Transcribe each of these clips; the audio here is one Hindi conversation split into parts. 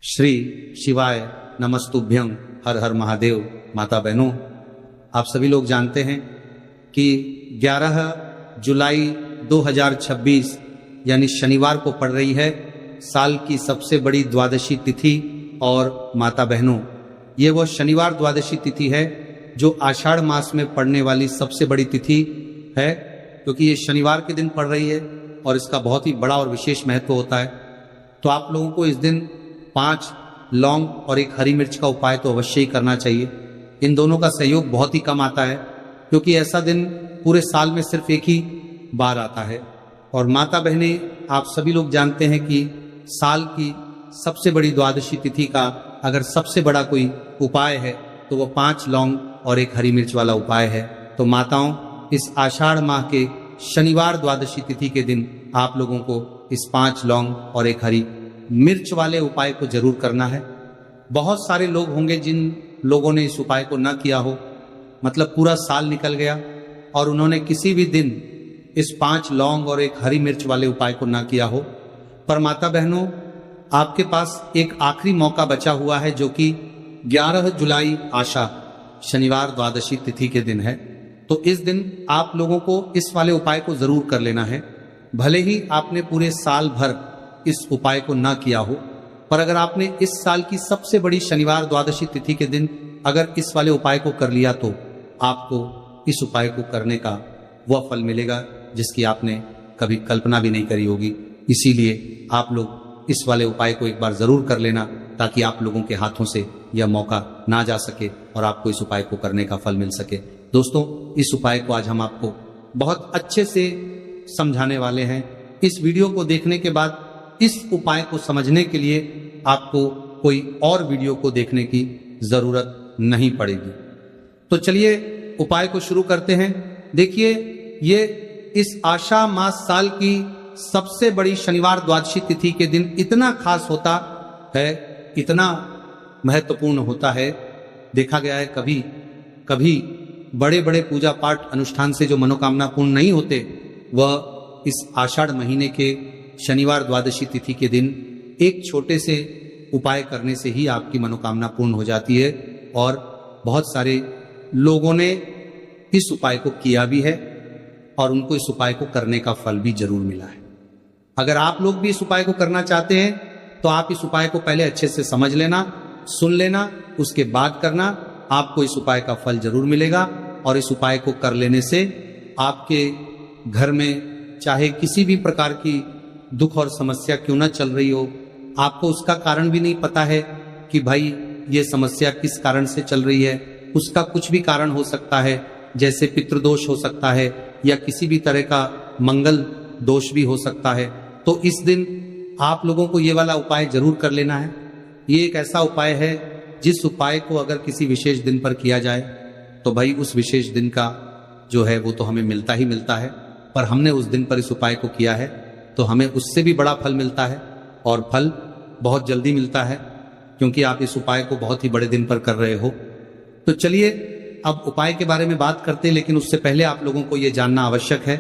श्री शिवाय नमस्तुभ्यं। हर हर महादेव। माता बहनों, आप सभी लोग जानते हैं कि 11 जुलाई 2026 यानी शनिवार को पड़ रही है साल की सबसे बड़ी द्वादशी तिथि। और माता बहनों, ये वो शनिवार द्वादशी तिथि है जो आषाढ़ मास में पड़ने वाली सबसे बड़ी तिथि है, क्योंकि ये शनिवार के दिन पड़ रही है और इसका बहुत ही बड़ा और विशेष महत्व होता है। तो आप लोगों को इस दिन 5 लौंग और एक हरी मिर्च का उपाय तो अवश्य ही करना चाहिए। इन दोनों का सहयोग बहुत ही कम आता है, क्योंकि ऐसा दिन पूरे साल में सिर्फ एक ही बार आता है। और माता बहने, आप सभी लोग जानते हैं कि साल की सबसे बड़ी द्वादशी तिथि का अगर सबसे बड़ा कोई उपाय है तो वो 5 लौंग और एक हरी मिर्च वाला उपाय है। तो माताओं, इस आषाढ़ माह के शनिवार द्वादशी तिथि के दिन आप लोगों को इस 5 लौंग और एक हरी मिर्च वाले उपाय को जरूर करना है। बहुत सारे लोग होंगे जिन लोगों ने इस उपाय को न किया हो, मतलब पूरा साल निकल गया और उन्होंने किसी भी दिन इस 5 लौंग और एक हरी मिर्च वाले उपाय को न किया हो। पर माता बहनों, आपके पास एक आखिरी मौका बचा हुआ है, जो कि 11 जुलाई आषाढ़ शनिवार द्वादशी तिथि के दिन है। तो इस दिन आप लोगों को इस वाले उपाय को जरूर कर लेना है। भले ही आपने पूरे साल भर इस उपाय को ना किया हो, पर अगर आपने इस साल की सबसे बड़ी शनिवार द्वादशी तिथि के दिन अगर इस वाले उपाय को कर लिया तो आपको इस उपाय को करने का वह फल मिलेगा जिसकी आपने कभी कल्पना भी नहीं करी होगी। इसीलिए आप लोग इस वाले उपाय को एक बार जरूर कर लेना, ताकि आप लोगों के हाथों से यह मौका ना जा सके और आपको इस उपाय को करने का फल मिल सके। दोस्तों, इस उपाय को आज हम आपको बहुत अच्छे से समझाने वाले हैं। इस वीडियो को देखने के बाद इस उपाय को समझने के लिए आपको कोई और वीडियो को देखने की जरूरत नहीं पड़ेगी। तो चलिए उपाय को शुरू करते हैं। देखिए, ये इस आषाढ़ मास साल की सबसे बड़ी शनिवार द्वादशी तिथि के दिन इतना खास होता है, इतना महत्वपूर्ण होता है। देखा गया है कभी बड़े बड़े पूजा पाठ अनुष्ठान से जो मनोकामना पूर्ण नहीं होते, वह इस आषाढ़ महीने के शनिवार द्वादशी तिथि के दिन एक छोटे से उपाय करने से ही आपकी मनोकामना पूर्ण हो जाती है। और बहुत सारे लोगों ने इस उपाय को किया भी है और उनको इस उपाय को करने का फल भी जरूर मिला है। अगर आप लोग भी इस उपाय को करना चाहते हैं तो आप इस उपाय को पहले अच्छे से समझ लेना, सुन लेना, उसके बाद करना। आपको इस उपाय का फल जरूर मिलेगा। और इस उपाय को कर लेने से आपके घर में चाहे किसी भी प्रकार की दुख और समस्या क्यों ना चल रही हो, आपको उसका कारण भी नहीं पता है कि भाई ये समस्या किस कारण से चल रही है, उसका कुछ भी कारण हो सकता है, जैसे पितृदोष हो सकता है या किसी भी तरह का मंगल दोष भी हो सकता है। तो इस दिन आप लोगों को ये वाला उपाय जरूर कर लेना है। ये एक ऐसा उपाय है जिस उपाय को अगर किसी विशेष दिन पर किया जाए तो भाई उस विशेष दिन का जो है वो तो हमें मिलता ही मिलता है। पर हमने उस दिन पर इस उपाय को किया है तो हमें उससे भी बड़ा फल मिलता है, और फल बहुत जल्दी मिलता है, क्योंकि आप इस उपाय को बहुत ही बड़े दिन पर कर रहे हो। तो चलिए अब उपाय के बारे में बात करते हैं, लेकिन उससे पहले आप लोगों को यह जानना आवश्यक है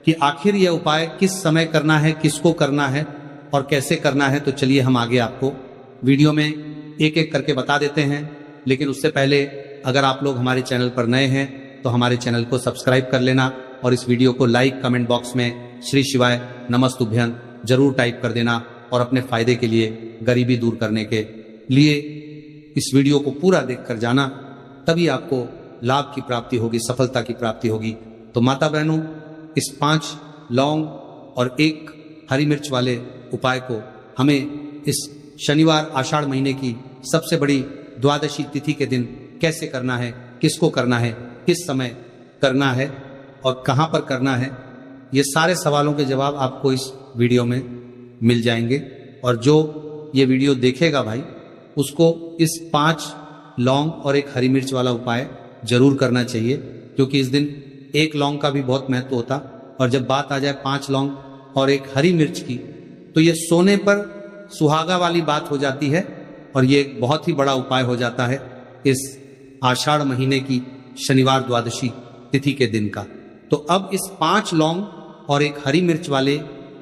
कि आखिर यह उपाय किस समय करना है, किसको करना है और कैसे करना है। तो चलिए हम आगे आपको वीडियो में एक एक करके बता देते हैं। लेकिन उससे पहले अगर आप लोग हमारे चैनल पर नए हैं तो हमारे चैनल को सब्सक्राइब कर लेना और इस वीडियो को लाइक, कमेंट बॉक्स में श्री शिवाय नमस्तुभ्यं जरूर टाइप कर देना। और अपने फायदे के लिए, गरीबी दूर करने के लिए इस वीडियो को पूरा देखकर जाना, तभी आपको लाभ की प्राप्ति होगी, सफलता की प्राप्ति होगी। तो माता बहनों, इस 5 लौंग और 1 हरी मिर्च वाले उपाय को हमें इस शनिवार आषाढ़ महीने की सबसे बड़ी द्वादशी तिथि के दिन कैसे करना है, किसको करना है, किस समय करना है और कहां पर करना है, ये सारे सवालों के जवाब आपको इस वीडियो में मिल जाएंगे। और जो ये वीडियो देखेगा भाई, उसको इस 5 लौंग और 1 हरी मिर्च वाला उपाय जरूर करना चाहिए, क्योंकि इस दिन 1 लौंग का भी बहुत महत्व होता। और जब बात आ जाए 5 लौंग और 1 हरी मिर्च की, तो ये सोने पर सुहागा वाली बात हो जाती है और ये एक बहुत ही बड़ा उपाय हो जाता है इस आषाढ़ महीने की शनिवार द्वादशी तिथि के दिन का। तो अब इस 5 लौंग और 1 हरी मिर्च वाले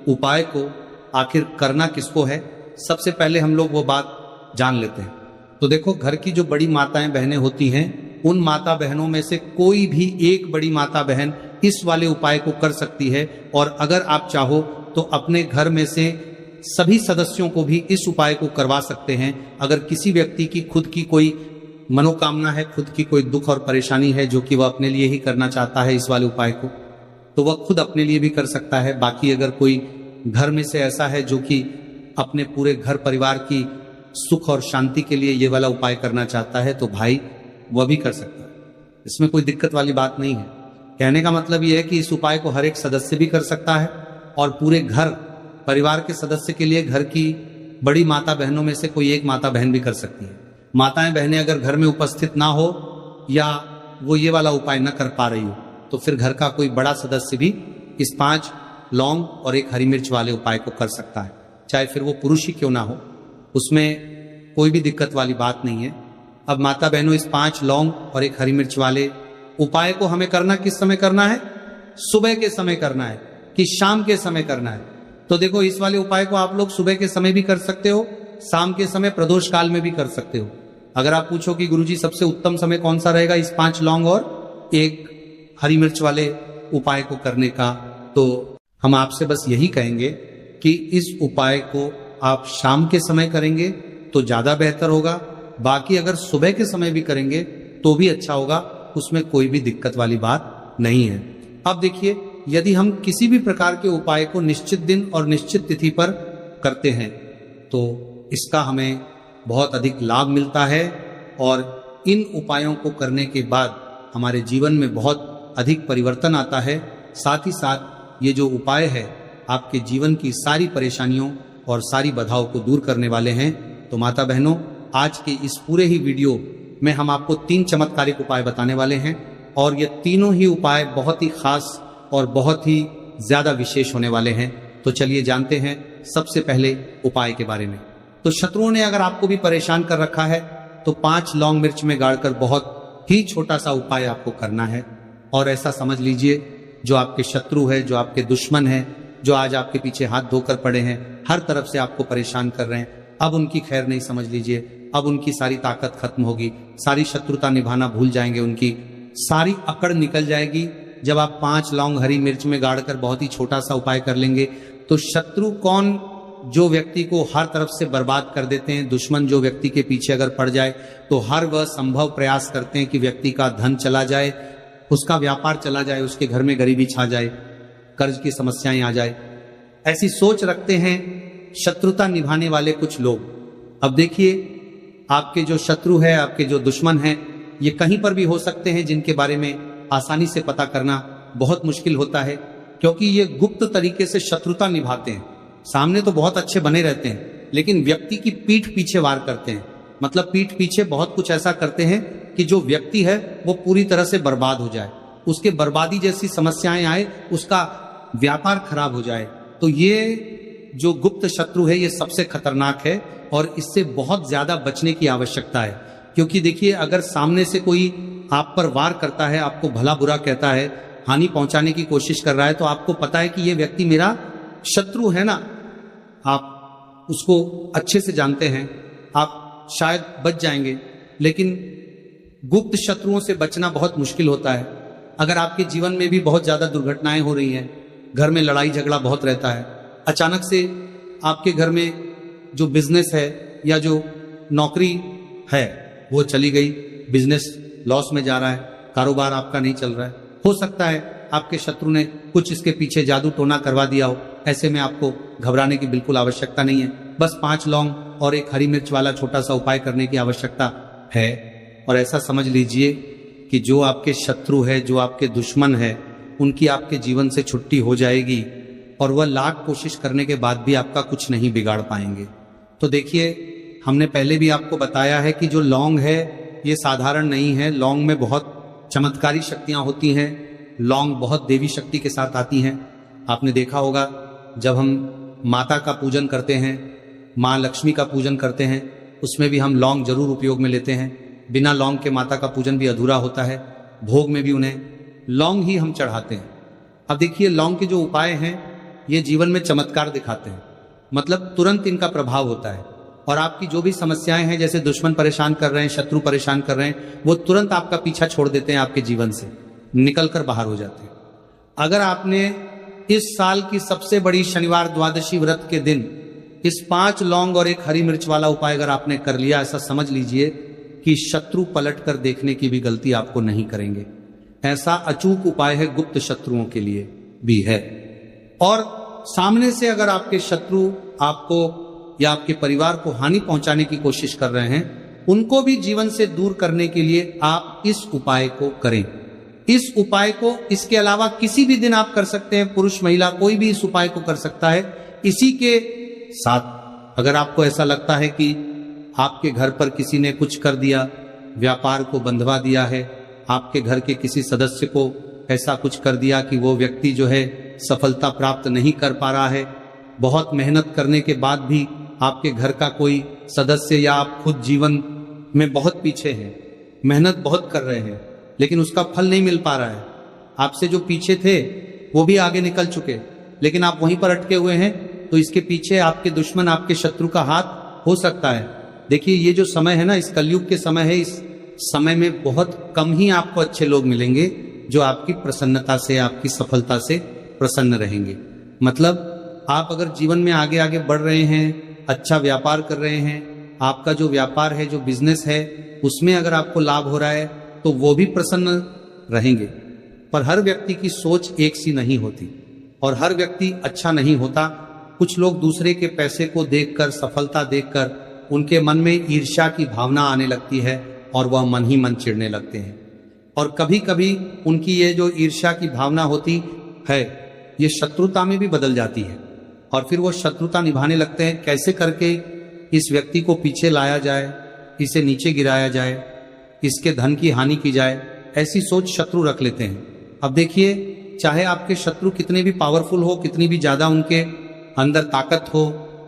उपाय को आखिर करना किसको है, सबसे पहले हम लोग वो बात जान लेते हैं। तो देखो, घर की जो बड़ी माताएं बहनें होती हैं, उन माता बहनों में से कोई भी एक बड़ी माता बहन इस वाले उपाय को कर सकती है। और अगर आप चाहो तो अपने घर में से सभी सदस्यों को भी इस उपाय को करवा सकते हैं। अगर किसी व्यक्ति की खुद की कोई मनोकामना है, खुद की कोई दुख और परेशानी है जो कि वह अपने लिए ही करना चाहता है इस वाले उपाय को, तो वह खुद अपने लिए भी कर सकता है। बाकी अगर कोई घर में से ऐसा है जो कि अपने पूरे घर परिवार की सुख और शांति के लिए ये वाला उपाय करना चाहता है, तो भाई वह भी कर सकता है। इसमें कोई दिक्कत वाली बात नहीं है। कहने का मतलब यह है कि इस उपाय को हर एक सदस्य भी कर सकता है और पूरे घर परिवार के सदस्य के लिए घर की बड़ी माता बहनों में से कोई एक माता बहन भी कर सकती है। माताएं बहनें अगर घर में उपस्थित ना हो या वो ये वाला उपाय न कर पा रही हो, तो फिर घर का कोई बड़ा सदस्य भी इस 5 लौंग और 1 हरी मिर्च वाले उपाय को कर सकता है, चाहे फिर वो पुरुष ही क्यों ना हो। उसमें कोई भी दिक्कत वाली बात नहीं है। अब माता बहनों, इस 5 लौंग और 1 हरी मिर्च वाले उपाय को हमें करना किस समय करना है? सुबह के समय करना है कि शाम के समय करना है? तो देखो, इस वाले उपाय को आप लोग सुबह के समय भी कर सकते हो, शाम के समय प्रदोष काल में भी कर सकते हो। अगर आप पूछो कि गुरुजी सबसे उत्तम समय कौन सा रहेगा इस 5 लौंग और 1 हरी मिर्च वाले उपाय को करने का, तो हम आपसे बस यही कहेंगे कि इस उपाय को आप शाम के समय करेंगे तो ज्यादा बेहतर होगा। बाकी अगर सुबह के समय भी करेंगे तो भी अच्छा होगा, उसमें कोई भी दिक्कत वाली बात नहीं है। अब देखिए, यदि हम किसी भी प्रकार के उपाय को निश्चित दिन और निश्चित तिथि पर करते हैं तो इसका हमें बहुत अधिक लाभ मिलता है और इन उपायों को करने के बाद हमारे जीवन में बहुत अधिक परिवर्तन आता है। साथ ही साथ ये जो उपाय है आपके जीवन की सारी परेशानियों और सारी बाधाओं को दूर करने वाले हैं। तो माता बहनों, आज के इस पूरे ही वीडियो में हम आपको 3 चमत्कारिक उपाय बताने वाले हैं और ये तीनों ही उपाय बहुत ही खास और बहुत ही ज्यादा विशेष होने वाले हैं। तो चलिए जानते हैं सबसे पहले उपाय के बारे में। तो शत्रुओं ने अगर आपको भी परेशान कर रखा है तो 5 लौंग मिर्च में गाड़कर बहुत ही छोटा सा उपाय आपको करना है। और ऐसा समझ लीजिए, जो आपके शत्रु है, जो आपके दुश्मन है, जो आज आपके पीछे हाथ धोकर पड़े हैं, हर तरफ से आपको परेशान कर रहे हैं, अब उनकी खैर नहीं समझ लीजिए। अब उनकी सारी ताकत खत्म होगी, सारी शत्रुता निभाना भूल जाएंगे, उनकी सारी अकड़ निकल जाएगी। जब आप 5 लौंग हरी मिर्च में गाड़कर बहुत ही छोटा सा उपाय कर लेंगे तो शत्रु कौन, जो व्यक्ति को हर तरफ से बर्बाद कर देते हैं, दुश्मन जो व्यक्ति के पीछे अगर पड़ जाए तो हर वह संभव प्रयास करते हैं कि व्यक्ति का धन चला जाए, उसका व्यापार चला जाए, उसके घर में गरीबी छा जाए, कर्ज की समस्याएं आ जाए, ऐसी सोच रखते हैं शत्रुता निभाने वाले कुछ लोग। अब देखिए, आपके जो शत्रु है, आपके जो दुश्मन है, ये कहीं पर भी हो सकते हैं, जिनके बारे में आसानी से पता करना बहुत मुश्किल होता है, क्योंकि ये गुप्त तरीके से शत्रुता निभाते हैं। सामने तो बहुत अच्छे बने रहते हैं, लेकिन व्यक्ति की पीठ पीछे वार करते हैं। मतलब पीठ पीछे बहुत कुछ ऐसा करते हैं कि जो व्यक्ति है वो पूरी तरह से बर्बाद हो जाए, उसके बर्बादी जैसी समस्याएं आए, उसका व्यापार खराब हो जाए। तो ये जो गुप्त शत्रु है ये सबसे खतरनाक है और इससे बहुत ज्यादा बचने की आवश्यकता है। क्योंकि देखिए, अगर सामने से कोई आप पर वार करता है, आपको भला बुरा कहता है, हानि पहुंचाने की कोशिश कर रहा है, तो आपको पता है कि ये व्यक्ति मेरा शत्रु है ना, आप उसको अच्छे से जानते हैं, आप शायद बच जाएंगे। लेकिन गुप्त शत्रुओं से बचना बहुत मुश्किल होता है। अगर आपके जीवन में भी बहुत ज्यादा दुर्घटनाएं हो रही हैं, घर में लड़ाई झगड़ा बहुत रहता है, अचानक से आपके घर में जो बिजनेस है या जो नौकरी है वो चली गई, बिजनेस लॉस में जा रहा है, कारोबार आपका नहीं चल रहा है, हो सकता है आपके शत्रु ने कुछ इसके पीछे जादू टोना करवा दिया हो। ऐसे में आपको घबराने की बिल्कुल आवश्यकता नहीं है। बस 5 लौंग और 1 हरी मिर्च वाला छोटा सा उपाय करने की आवश्यकता है। और ऐसा समझ लीजिए कि जो आपके शत्रु है, जो आपके दुश्मन है, उनकी आपके जीवन से छुट्टी हो जाएगी और वह लाख कोशिश करने के बाद भी आपका कुछ नहीं बिगाड़ पाएंगे। तो देखिए, हमने पहले भी आपको बताया है कि जो लौंग है ये साधारण नहीं है। लौंग में बहुत चमत्कारी शक्तियां होती हैं। लौंग बहुत देवी शक्ति के साथ आती हैं। आपने देखा होगा, जब हम माता का पूजन करते हैं, माँ लक्ष्मी का पूजन करते हैं, उसमें भी हम लौंग जरूर उपयोग में लेते हैं। बिना लौंग के माता का पूजन भी अधूरा होता है। भोग में भी उन्हें लौंग ही हम चढ़ाते हैं। अब देखिए, लौंग के जो उपाय हैं ये जीवन में चमत्कार दिखाते हैं, मतलब तुरंत इनका प्रभाव होता है। और आपकी जो भी समस्याएं हैं, जैसे दुश्मन परेशान कर रहे हैं, शत्रु परेशान कर रहे हैं, वो तुरंत आपका पीछा छोड़ देते हैं, आपके जीवन से निकल कर बाहर हो जाते हैं। अगर आपने इस साल की सबसे बड़ी शनिवार द्वादशी व्रत के दिन इस 5 लौंग और 1 हरी मिर्च वाला उपाय अगर आपने कर लिया, ऐसा समझ लीजिए कि शत्रु पलट कर देखने की भी गलती आपको नहीं करेंगे। ऐसा अचूक उपाय है, गुप्त शत्रुओं के लिए भी है। और सामने से अगर आपके शत्रु आपको या आपके परिवार को हानि पहुंचाने की कोशिश कर रहे हैं, उनको भी जीवन से दूर करने के लिए आप इस उपाय को करें। इस उपाय को इसके अलावा किसी भी दिन आप कर सकते हैं, पुरुष महिला कोई भी इस उपाय को कर सकता है। इसी के साथ अगर आपको ऐसा लगता है कि आपके घर पर किसी ने कुछ कर दिया, व्यापार को बंधवा दिया है, आपके घर के किसी सदस्य को ऐसा कुछ कर दिया कि वो व्यक्ति जो है सफलता प्राप्त नहीं कर पा रहा है, बहुत मेहनत करने के बाद भी आपके घर का कोई सदस्य या आप खुद जीवन में बहुत पीछे हैं, मेहनत बहुत कर रहे हैं लेकिन उसका फल नहीं मिल पा रहा है, आपसे जो पीछे थे वो भी आगे निकल चुके लेकिन आप वहीं पर अटके हुए हैं, तो इसके पीछे आपके दुश्मन, आपके शत्रु का हाथ हो सकता है। देखिए, ये जो समय है ना, इस कलयुग के समय है, इस समय में बहुत कम ही आपको अच्छे लोग मिलेंगे जो आपकी प्रसन्नता से, आपकी सफलता से प्रसन्न रहेंगे। मतलब आप अगर जीवन में आगे आगे बढ़ रहे हैं, अच्छा व्यापार कर रहे हैं, आपका जो व्यापार है, जो बिजनेस है, उसमें अगर आपको लाभ हो रहा है तो वो भी प्रसन्न रहेंगे। पर हर व्यक्ति की सोच एक सी नहीं होती और हर व्यक्ति अच्छा नहीं होता। कुछ लोग दूसरे के पैसे को देखकर, सफलता देखकर उनके मन में ईर्ष्या की भावना आने लगती है और वह मन ही मन चिढ़ने लगते हैं। और कभी कभी उनकी ये जो ईर्ष्या की भावना होती है, ये शत्रुता में भी बदल जाती है और फिर वो शत्रुता निभाने लगते हैं। कैसे करके इस व्यक्ति को पीछे लाया जाए, इसे नीचे गिराया जाए, इसके धन की हानि की जाए, ऐसी सोच शत्रु रख लेते हैं। अब देखिए, चाहे आपके शत्रु कितने भी पावरफुल हो, कितनी भी ज्यादा उनके अंदर ताकत हो,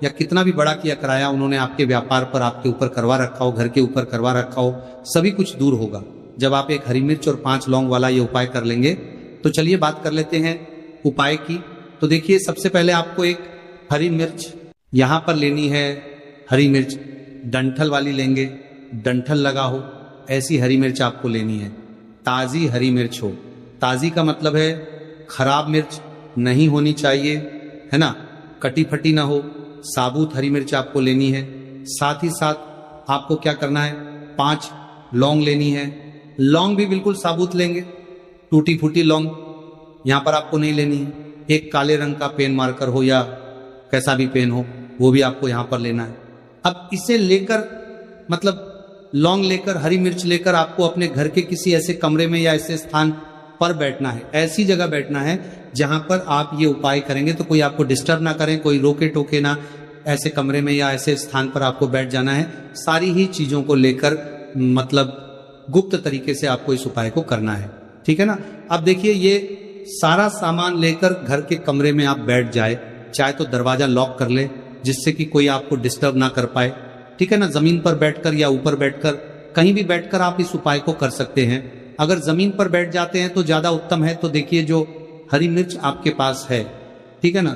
या कितना भी बड़ा किया कराया उन्होंने आपके व्यापार पर, आपके ऊपर करवा रखा हो, घर के ऊपर करवा रखा हो, सभी कुछ दूर होगा जब आप 1 हरी मिर्च और 5 लौंग वाला ये उपाय कर लेंगे। तो चलिए बात कर लेते हैं उपाय की। तो देखिए, सबसे पहले आपको 1 हरी मिर्च यहां पर लेनी है। हरी मिर्च डंठल वाली लेंगे, डंठल लगा हो ऐसी हरी मिर्च आपको लेनी है। ताजी हरी मिर्च हो, ताजी का मतलब है खराब मिर्च नहीं होनी चाहिए, है ना, कटी फटी ना हो, साबुत हरी मिर्च आपको लेनी है। साथ ही साथ आपको क्या करना है, 5 लौंग लेनी है। लौंग भी बिल्कुल साबुत लेंगे, टूटी फूटी लौंग यहां पर आपको नहीं लेनी है। एक काले रंग का पेन मार्कर हो या कैसा भी पेन हो, वो भी आपको यहां पर लेना है। अब इसे लेकर, मतलब लौंग लेकर, हरी मिर्च लेकर आपको अपने घर के किसी ऐसे कमरे में या ऐसे स्थान पर बैठना है, ऐसी जगह बैठना है जहां पर आप ये उपाय करेंगे तो कोई आपको डिस्टर्ब ना करें, कोई रोके टोके ना। ऐसे कमरे में या ऐसे स्थान पर आपको बैठ जाना है। सारी ही चीजों को लेकर, मतलब गुप्त तरीके से आपको इस उपाय को करना है, ठीक है ना। अब देखिए, ये सारा सामान लेकर घर के कमरे में आप बैठ जाए, चाहे तो दरवाजा लॉक कर ले जिससे कि कोई आपको डिस्टर्ब ना कर पाए, ठीक है ना। जमीन पर बैठकर या ऊपर बैठकर, कहीं भी बैठकर आप इस उपाय को कर सकते हैं। अगर जमीन पर बैठ जाते हैं तो ज्यादा उत्तम है। तो देखिए, जो हरी मिर्च आपके पास है, ठीक है ना,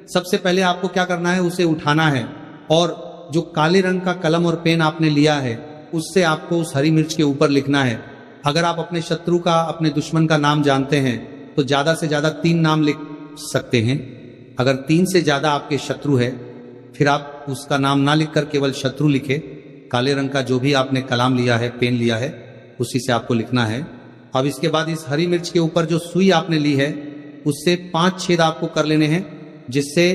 सबसे पहले आपको क्या करना है, उसे उठाना है और जो काले रंग का कलम और पेन आपने लिया है उससे आपको उस हरी मिर्च के ऊपर लिखना है। अगर आप अपने शत्रु का, अपने दुश्मन का नाम जानते हैं तो ज्यादा से ज्यादा 3 नाम लिख सकते हैं। अगर 3 से ज्यादा आपके शत्रु है, फिर आप उसका नाम ना लिखकर केवल शत्रु लिखे। काले रंग का जो भी आपने कलम लिया है, पेन लिया है, उसी से आपको लिखना है। अब इसके बाद इस हरी मिर्च के ऊपर जो सुई आपने ली है उससे 5 छेद आपको कर लेने हैं, जिससे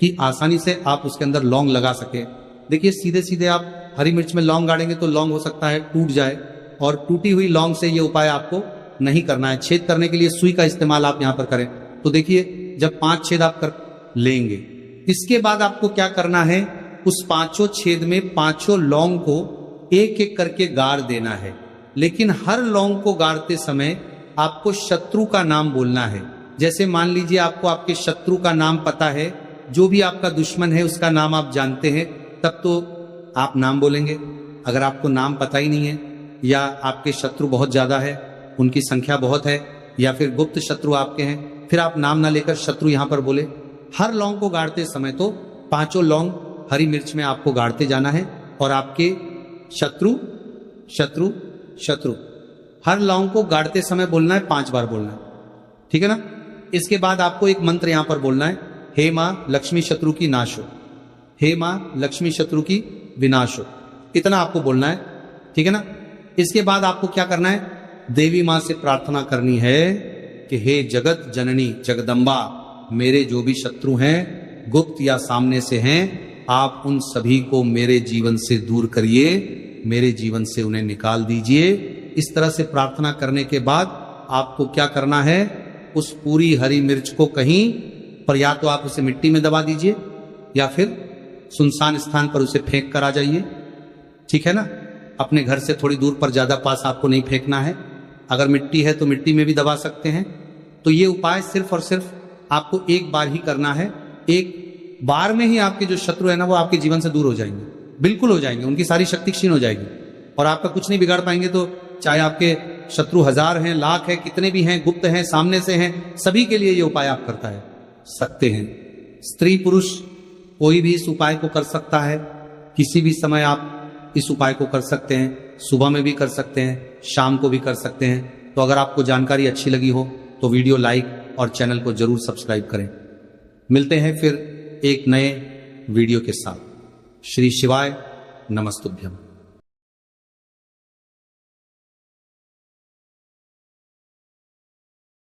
कि आसानी से आप उसके अंदर लौंग लगा सके। देखिए, सीधे सीधे आप हरी मिर्च में लौंग गाड़ेंगे तो लौंग हो सकता है टूट जाए, और टूटी हुई लौंग से ये उपाय आपको नहीं करना है। छेद करने के लिए सुई का इस्तेमाल आप यहाँ पर करें। तो देखिए, जब 5 छेद आप कर लेंगे, इसके बाद आपको क्या करना है, उस 5 छेद में 5 लौंग को एक एक करके गाड़ देना है। लेकिन हर लौंग को गाड़ते समय आपको शत्रु का नाम बोलना है। जैसे मान लीजिए आपको आपके शत्रु का नाम पता है, जो भी आपका दुश्मन है उसका नाम आप जानते हैं, तब तो आप नाम बोलेंगे। अगर आपको नाम पता ही नहीं है, या आपके शत्रु बहुत ज्यादा है, उनकी संख्या बहुत है, या फिर गुप्त शत्रु आपके हैं, फिर आप नाम ना लेकर शत्रु यहां पर बोले। हर लौंग को गाड़ते समय तो 5 लौंग हरी मिर्च में आपको गाड़ते जाना है और आपके शत्रु शत्रु शत्रु हर लौंग को गाड़ते समय बोलना है, 5 बार बोलना है, ठीक है ना। इसके बाद आपको एक मंत्र यहां पर बोलना है, हे मां लक्ष्मी शत्रु की नाश हो, हे मां लक्ष्मी शत्रु की विनाश हो, इतना आपको बोलना है, ठीक है ना। इसके बाद आपको क्या करना है, देवी मां से प्रार्थना करनी है कि हे जगत जननी जगदम्बा, मेरे जो भी शत्रु हैं, गुप्त या सामने से हैं, आप उन सभी को मेरे जीवन से दूर करिए, मेरे जीवन से उन्हें निकाल दीजिए। इस तरह से प्रार्थना करने के बाद आपको क्या करना है, उस पूरी हरी मिर्च को कहीं पर या तो आप उसे मिट्टी में दबा दीजिए या फिर सुनसान स्थान पर उसे फेंक कर आ जाइए, ठीक है ना। अपने घर से थोड़ी दूर पर, ज्यादा पास आपको नहीं फेंकना है। अगर मिट्टी है तो मिट्टी में भी दबा सकते हैं। तो ये उपाय सिर्फ और सिर्फ आपको एक बार ही करना है। एक बार में ही आपके जो शत्रु है ना, वो आपके जीवन से दूर हो जाएंगे, बिल्कुल हो जाएंगे, उनकी सारी शक्ति क्षीण हो जाएगी और आपका कुछ नहीं बिगाड़ पाएंगे। तो चाहे आपके शत्रु 1000 हैं, लाख हैं, कितने भी हैं, गुप्त हैं, सामने से हैं, सभी के लिए ये उपाय आप करता है सकते हैं। स्त्री पुरुष कोई भी इस उपाय को कर सकता है, किसी भी समय आप इस उपाय को कर सकते हैं। सुबह में भी कर सकते हैं, शाम को भी कर सकते हैं। तो अगर आपको जानकारी अच्छी लगी हो तो वीडियो लाइक और चैनल को जरूर सब्सक्राइब करें। मिलते हैं फिर एक नए वीडियो के साथ। श्री शिवाय नमस्तुभ्यम।